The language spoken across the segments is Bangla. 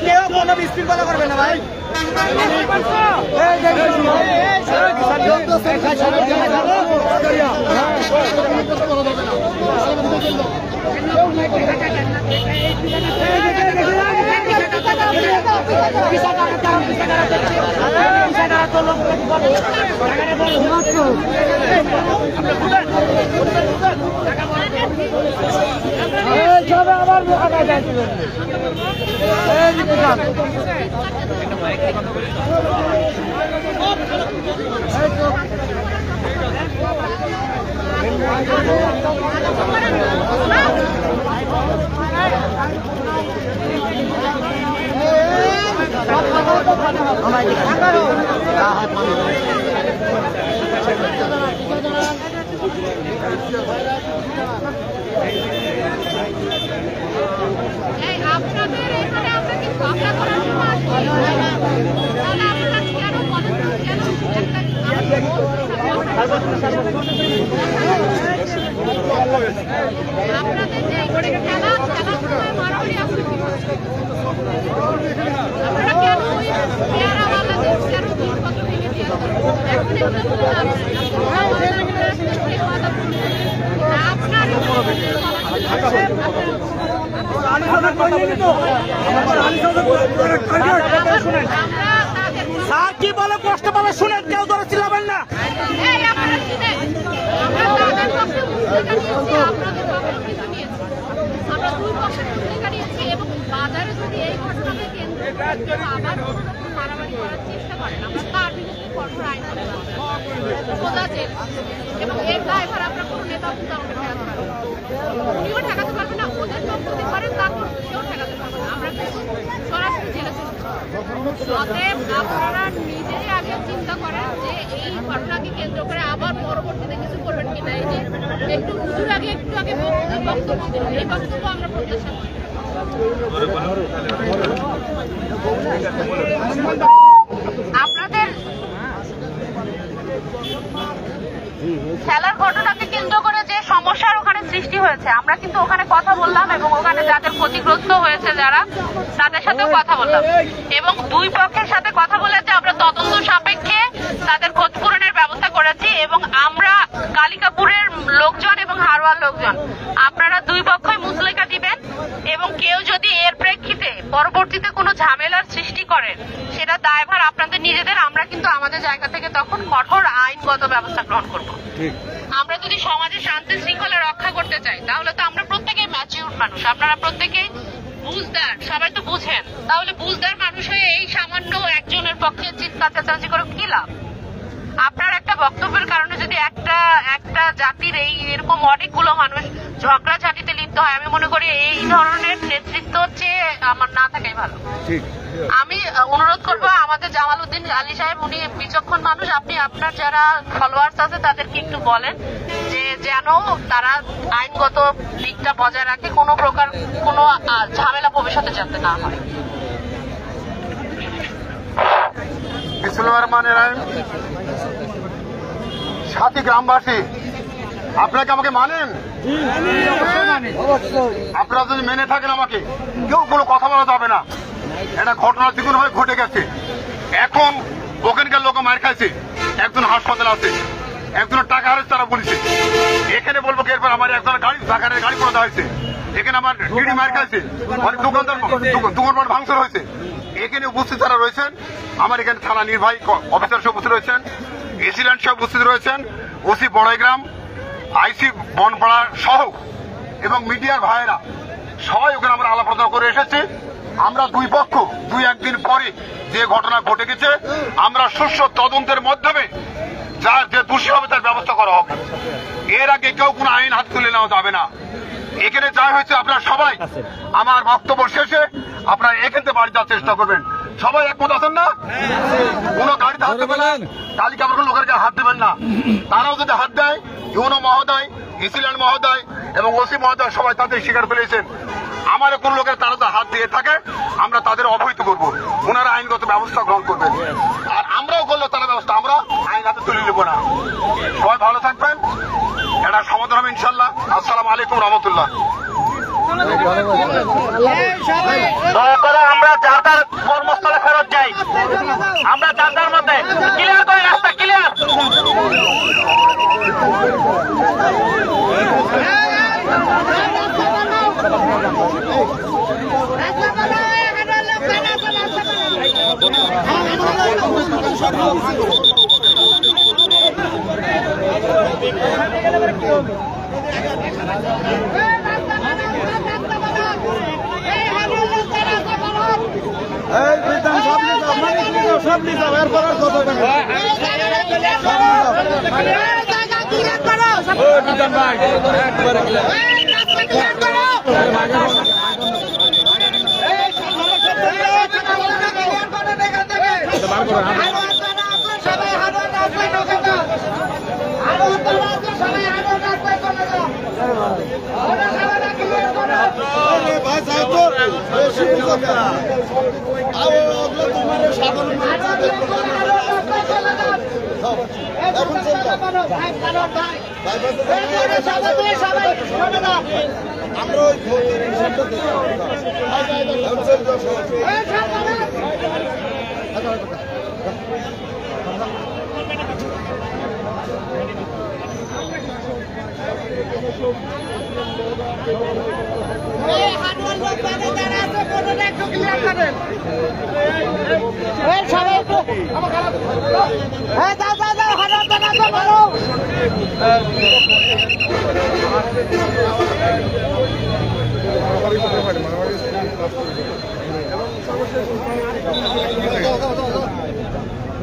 কেউ কোনো বিশৃঙ্খলা করবে না ভাই। আবার স্যার কি বলে কষ্ট পাবে শুনেন, কেউ ধরে চিল্লাবেন না। বাজারে যদি এই ঘটনাকে কেন্দ্র করে আবার মারামারি করার চেষ্টা করেন, আমরা তার বিরুদ্ধে কঠোর আইন সোজা জেল, এবং এর ড্রাইভার আপনার কোনো নেতা কিন্তু আমাকে ঠেকাতে পারবেন, উনিও ঠেকাতে পারবেন না, ওদের লোক যদি করেন তারপর কেউ ঠেকাতে পারবেন না, আমরা কিন্তু সরাসরি জেলে চলে যাব। অতএব আপনারা নিজেরই আগে চিন্তা করেন যে এই ঘটনাকে কেন্দ্র করে আবার পরবর্তীতে কিছু করবেন কিনা। এই যে একটু হুজুর আগে একটু আগে বক্তব্য দিল, এই বক্তব্য আমরা প্রত্যাশা করি। আপনাদের খেলার ঘটনাকে কেন্দ্র করে যে সমস্যার ওখানে সৃষ্টি হয়েছে, আমরা কিন্তু ওখানে কথা বললাম এবং ওখানে যাদের ক্ষতিগ্রস্ত হয়েছে যারা, তাদের সাথেও কথা বললাম এবং দুই পক্ষের সাথে কথা বলেছে। আমরা তদন্ত সাপেক্ষে তাদের ক্ষতিপূরণের ব্যবস্থা করেছি এবং আমরা কালিকাপুরের লোকজন এবং হারোয়ার লোকজন, আপনারা দুই পক্ষই মুচলেখা দিবেন এবং কেউ যদি এর প্রেক্ষিতে পরবর্তীতে কোনো ঝামেলার সৃষ্টি করেন সেটা দায়ভার আপনাদের নিজেদের। আমরা কিন্তু আমাদের জায়গা থেকে তখন কঠোর আইনগত ব্যবস্থা গ্রহণ করব। আমরা যদি সমাজে শান্তি শৃঙ্খলা রক্ষা করতে চাই তাহলে তো আমরা প্রত্যেকেই ম্যাচিউর মানুষ, আপনারা প্রত্যেকেই বুঝদার, সবাই তো বুঝেন, তাহলে বুঝদার মানুষ হয়ে এই সামান্য একজনের পক্ষে চিৎকার চেঁচামেচি করে কি লাভ? আপনার একটা বক্তব্যের কারণে যদি একটা জাতির এরকম অনেকগুলো মানুষ ঝগড়াঝাটিতে লিপ্ত হয়, আমি মনে করি এই ধরনের নেতৃত্ব চেয়ে আমার না থাকাই ভালো। আমি অনুরোধ করবো আমাদের জামালউদ্দিন আলী সাহেব, উনি বিচক্ষণ মানুষ, আপনি আপনার যারা ফলোয়ার্স আছে তাদেরকে একটু বলেন যে যেন তারা আইনগত দিকটা বজায় রাখে, কোনো প্রকার কোনো ঝামেলা ভবিষ্যতে যাতে না হয়। সাথী গ্রামবাসী, আপনাকে আমাকে মানেন? আপনারা যদি মেনে থাকেন আমাকে, কেউ কোনো কথা বলা যাবে না। এটা ঘটনা দ্বিগুণ হয়ে ঘটে গেছে। এখন ওখানকার লোক মার খাইছে, একজন হাসপাতালে আছে, একজনের টাকা হারাচ্ছে তারা বলছে। এখানে বলবো কি এরপর আমার একজনের গাড়ি করে দেওয়া হয়েছে, এখানে আমার ডিডি মার খাইছে, অনেক দোকানপাট ভাঙচুর হয়েছে। এখানে উপস্থিত যারা রয়েছেন, আমার এখানে থানা নির্বাহী অফিসার সব উপস্থিত রয়েছেন, এসিল্যান্ড সব উপস্থিত রয়েছেন, ওসি বড়াইগ্রাম, আইসি বনপাড়া সহ এবং মিডিয়ার ভাইয়েরা সবাই ওখানে আমরা আলাপ আলোচনা করে এসেছি। আমরা দুই পক্ষ একদিন পরে যে ঘটনা ঘটে গেছে, আমরা সুষ্ঠু তদন্তের মাধ্যমে যার যে দোষী হবে তার ব্যবস্থা করা হবে। এর আগে কেউ কোনো আইন হাত তুলে নেওয়া যাবে না। এখানে যা হয়েছে আপনারা সবাই আমার বক্তব্য শেষে আপনারা এখান থেকে বাড়ি যাওয়ার চেষ্টা করবেন। সবাই একমত আছেন না? কোনো গাড়িতে হাত দেবেন না, কালিকাপুরের লোকের হাত দেবেন না। তারাও যদি হাত দেয়, ইউনো মহোদয়, ইসিল্যান্ড মহোদয় এবং ওসি মহোদয় সবাই তাদের স্বীকার করেছেন। খামারে কোন লোকের তারা তো হাত দিয়ে থাকে, আমরা তাদের অবহিত করব, ওনারা আইনগত ব্যবস্থা গ্রহণ করবেন। আর আমরাও করলে তারা ব্যবস্থা, আমরা আইন হাতে তুলে নেব না। সবাই ভালো থাকবেন, এটা সমাধান হবে ইনশাল্লাহ। আসসালামু আলাইকুম রহমতুল্লাহ। আমরা যার তার কর্মস্থলে ফেরত যাই, আমরা যার যার মধ্যে ক্লিয়ার করে রাস্তা ক্লিয়ার। সব নিয়ে যাও, এরপর আর কথা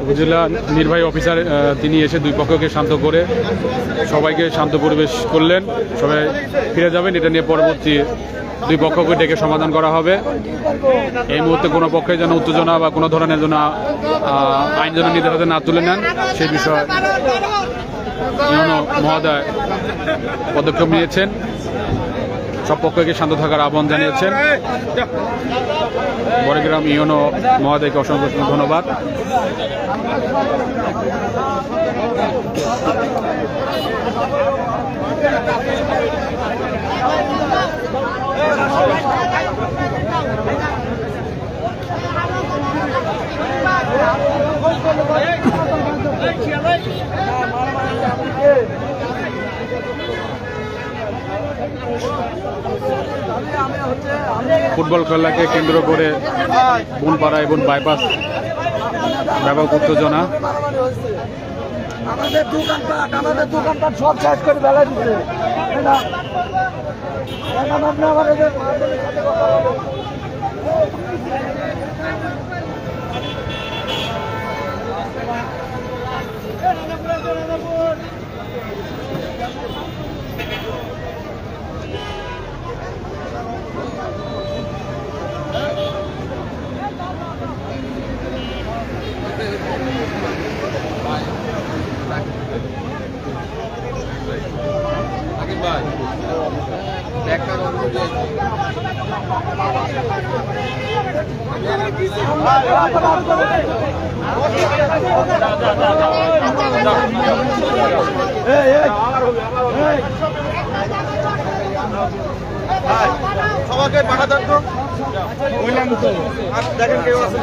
উপজেলা নির্বাহী অফিসার তিনি এসে দুই পক্ষকে শান্ত করে সবাইকে শান্ত পরিবেশ করলেন। সবাই ফিরে যাবেন, এটা নিয়ে পরবর্তী দুই পক্ষকে ডেকে সমাধান করা হবে। এই মুহূর্তে কোনো পক্ষে যেন উত্তেজনা বা কোনো ধরনের যেন আইন যেন নিজের হাতে না তুলে নেন, সেই বিষয়ে ইউনো মহোদয় পদক্ষেপ নিয়েছেন। সব পক্ষকে শান্ত থাকার আহ্বান জানিয়েছেন। বড়গ্রাম ইউনো মহোদয়কে অসংখ্য ধন্যবাদ। ফুটবল খেলাকে কেন্দ্র করে বুনপাড়া এবং বাইপাস ব্যাপক উত্তেজনা। আমাদের দোকানপাট সব শেষ করে বেলা দিচ্ছে। সবাইকে পাঠা দেন তো, দেখেন কেউ আছে।